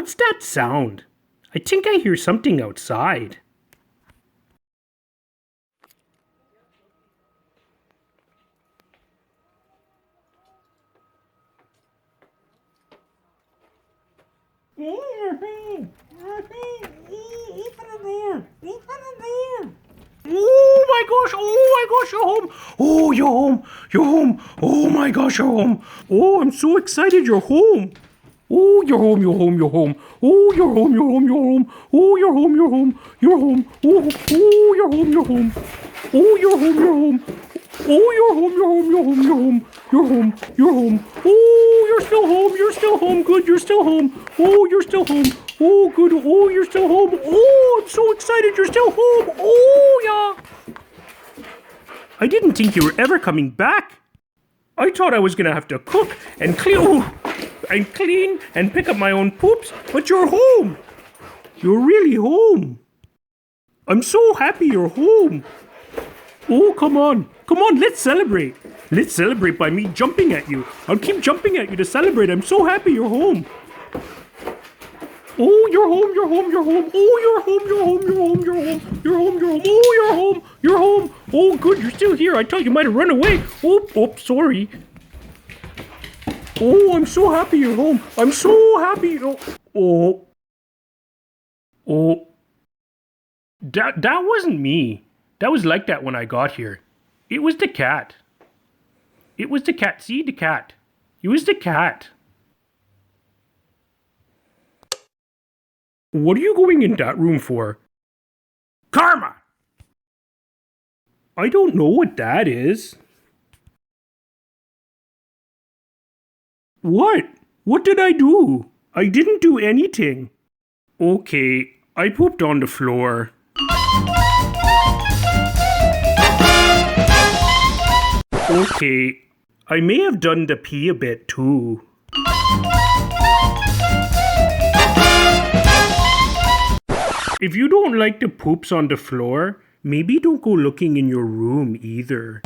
What's that sound? I think I hear something outside. Oh my gosh, you're home. Oh, you're home. You're home. Oh my gosh, you're home. Oh, I'm so excited you're home. Oh, you're home, you're home, you're home. Oh, you're home, you're home, you're home. Oh, you're home, you're home, you're home. Oh, you're home, you're home. Oh, you're home, you're home. Oh, you're home, you're home, you're home, you're home. You're home, you're home. Oh, you're still home, you're still home. Good, you're still home. Oh, you're still home. Oh, good. Oh, you're still home. Oh, I'm so excited you're still home. Oh, yeah. I didn't think you were ever coming back. I thought I was gonna have to cook and clean and pick up my own poops, but you're home. You're really home. I'm so happy you're home. Oh, come on, let's celebrate. Let's celebrate by me jumping at you. I'll keep jumping at you to celebrate. I'm so happy you're home. Oh, you're home, you're home, you're home. Oh, you're home, you're home, you're home, you're home, you're home, you're home. Oh, you're home, you're home. Oh, good, you're still here. I thought you might have run away. Oh, sorry. Oh, I'm so happy you're home. I'm so happy. Oh. That wasn't me. That was like that when I got here. It was the cat. It was the cat. See, the cat. It was the cat. What are you going in that room for? Karma! I don't know what that is. What? What did I do? I didn't do anything. Okay, I pooped on the floor. Okay, I may have done the pee a bit too. If you don't like the poops on the floor, maybe don't go looking in your room either.